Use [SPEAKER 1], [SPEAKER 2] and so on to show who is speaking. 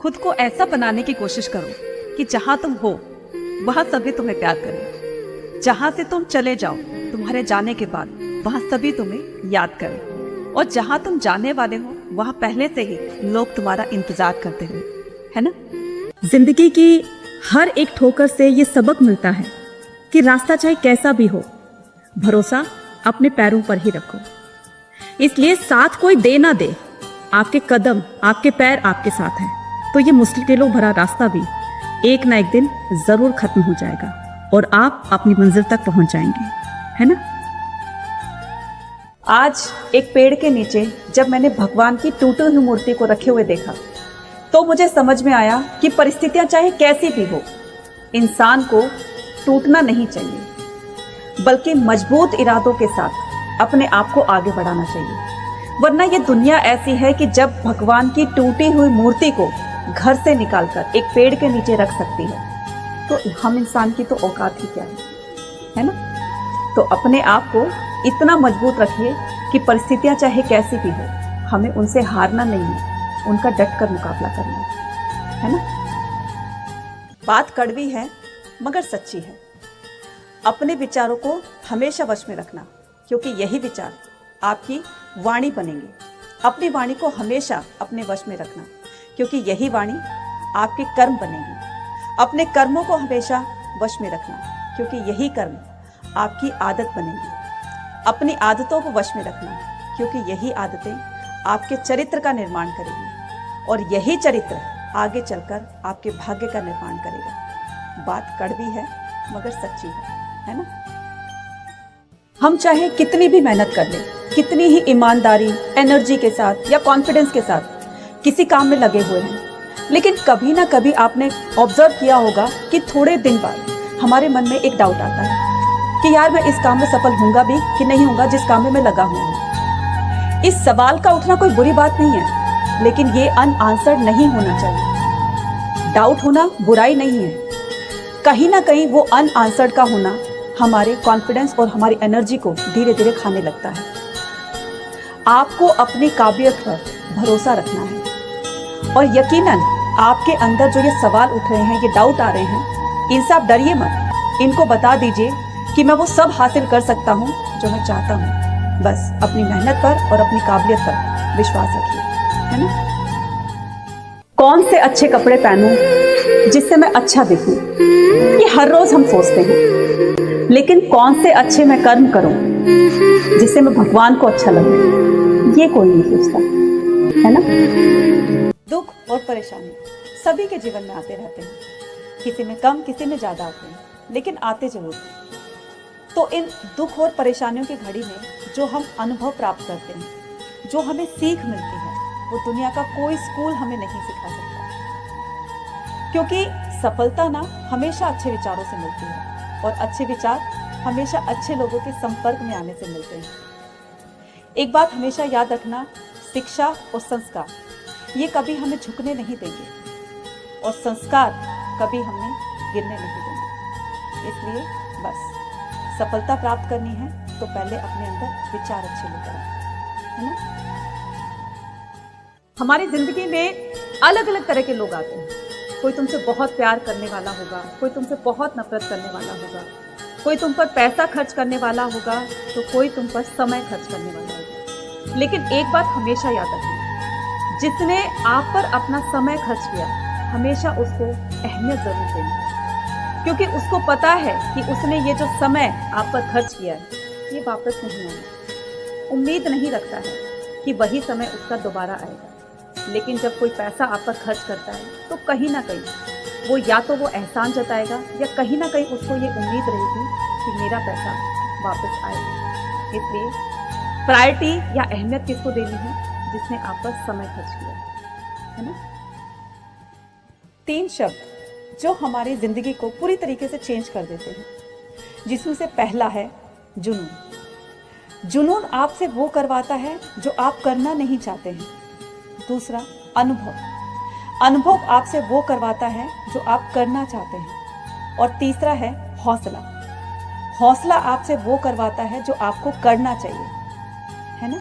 [SPEAKER 1] खुद को ऐसा बनाने की कोशिश करो कि जहां तुम हो वहां सभी तुम्हें प्यार करें। जहां से तुम चले जाओ तुम्हारे जाने के बाद वहां सभी तुम्हें याद करें। और जहां तुम जाने वाले हो वहां पहले से ही लोग तुम्हारा इंतजार करते हो, है ना।
[SPEAKER 2] जिंदगी की हर एक ठोकर से ये सबक मिलता है कि रास्ता चाहे कैसा भी हो, भरोसा अपने पैरों पर ही रखो। इसलिए साथ कोई दे ना दे, आपके कदम आपके पैर आपके साथ हैं, तो ये मुश्किलों भरा रास्ता भी एक ना एक दिन जरूर खत्म हो जाएगा और आप अपनी मंजिल तक पहुंच जाएंगे, है ना।
[SPEAKER 1] आज एक पेड़ के नीचे जब मैंने भगवान की टूटी हुई मूर्ति को रखे हुए देखा तो मुझे समझ में आया कि परिस्थितियां चाहे कैसी भी हो, इंसान को टूटना नहीं चाहिए बल्कि मजबूत इरादों के साथ अपने आप को आगे बढ़ाना चाहिए। वरना ये दुनिया ऐसी है कि जब भगवान की टूटी हुई मूर्ति को घर से निकालकर एक पेड़ के नीचे रख सकती है तो हम इंसान की तो औकात ही क्या है ना। तो अपने आप को इतना मजबूत रखिए कि परिस्थितियां चाहे कैसी भी हो, हमें उनसे हारना नहीं है, उनका डट कर मुकाबला करना है ना। बात कड़वी है मगर सच्ची है। अपने विचारों को हमेशा वश में रखना, क्योंकि यही विचार आपकी वाणी बनेंगे। अपनी वाणी को हमेशा अपने वश में रखना, क्योंकि यही वाणी आपके कर्म बनेगी। अपने कर्मों को हमेशा वश में रखना, क्योंकि यही कर्म आपकी आदत बनेगी। अपनी आदतों को वश में रखना, क्योंकि यही आदतें आपके चरित्र का निर्माण करेगी और यही चरित्र आगे चलकर आपके भाग्य का निर्माण करेगा। बात कड़वी है मगर सच्ची है ना। हम चाहे कितनी भी मेहनत कर लें, कितनी ही ईमानदारी, एनर्जी के साथ या कॉन्फिडेंस के साथ किसी काम में लगे हुए हैं, लेकिन कभी ना कभी आपने ऑब्जर्व किया होगा कि थोड़े दिन बाद हमारे मन में एक डाउट आता है कि यार मैं इस काम में सफल होऊंगा भी कि नहीं होऊंगा जिस काम में मैं लगा हुआ हूं। इस सवाल का उठना कोई बुरी बात नहीं है, लेकिन ये अनआंसर्ड नहीं होना चाहिए। डाउट होना बुराई नहीं है, कहीं ना कहीं वो अनआंसर्ड का होना हमारे कॉन्फिडेंस और हमारी एनर्जी को धीरे धीरे खाने लगता है। आपको अपनी काबिलियत पर भरोसा रखना है और यकीनन आपके अंदर जो ये सवाल उठ रहे हैं, ये डाउट आ रहे हैं, इनसे आप डरिए मत। इनको बता दीजिए कि मैं वो सब हासिल कर सकता हूँ जो मैं चाहता हूँ। बस अपनी मेहनत पर और अपनी काबिलियत पर विश्वास रखिए, है ना। कौन से अच्छे कपड़े पहनूं जिससे मैं अच्छा दिखूं, ये हर रोज हम सोचते हैं, लेकिन कौन से अच्छे मैं कर्म करूं जिससे मैं भगवान को अच्छा लगूं, ये कोई नहीं सोचता, है ना। दुख और परेशानी सभी के जीवन में आते रहते हैं, किसी में कम किसी में ज्यादा आते हैं, लेकिन आते जरूर हैं। तो इन दुख और परेशानियों की घड़ी में जो हम अनुभव प्राप्त करते हैं, जो हमें सीख मिलती है, वो दुनिया का कोई स्कूल हमें नहीं सिखा सकता। क्योंकि सफलता ना हमेशा अच्छे विचारों से मिलती है और अच्छे विचार हमेशा अच्छे लोगों के संपर्क में आने से मिलते हैं। एक बात हमेशा याद रखना, शिक्षा और संस्कार ये कभी हमें झुकने नहीं देंगे और संस्कार कभी हमें गिरने नहीं देंगे। इसलिए बस सफलता प्राप्त करनी है तो पहले अपने अंदर विचार अच्छे लेकर आए, है ना। हमारी जिंदगी में अलग अलग तरह के लोग आते हैं। कोई तुमसे बहुत प्यार करने वाला होगा, कोई तुमसे बहुत नफरत करने वाला होगा, कोई तुम पर पैसा खर्च करने वाला होगा, तो कोई तुम पर समय खर्च करने वाला होगा। लेकिन एक बात हमेशा याद रखना, जिसने आप पर अपना समय खर्च किया हमेशा उसको अहमियत जरूर देनी, क्योंकि उसको पता है कि उसने ये जो समय आप पर खर्च किया है ये वापस नहीं आएगा। उम्मीद नहीं रखता है कि वही समय उसका दोबारा आएगा, लेकिन जब कोई पैसा आप पर खर्च करता है तो कहीं ना कहीं वो या तो वो एहसान जताएगा या कहीं ना कहीं उसको ये उम्मीद रहेगी कि मेरा पैसा वापस आएगा। इसलिए प्रायोरिटी या अहमियत किसको देनी है, जिसने आप पर समय खर्च किया है ना। 3 शब्द जो हमारी जिंदगी को पूरी तरीके से चेंज कर देते हैं, जिसमें से पहला है जुनून। जुनून आपसे वो करवाता है जो आप करना नहीं चाहते हैं। दूसरा अनुभव। अनुभव आपसे वो करवाता है जो आप करना चाहते हैं। और तीसरा है हौसला। हौसला आपसे वो करवाता है जो आपको करना चाहिए, है ना।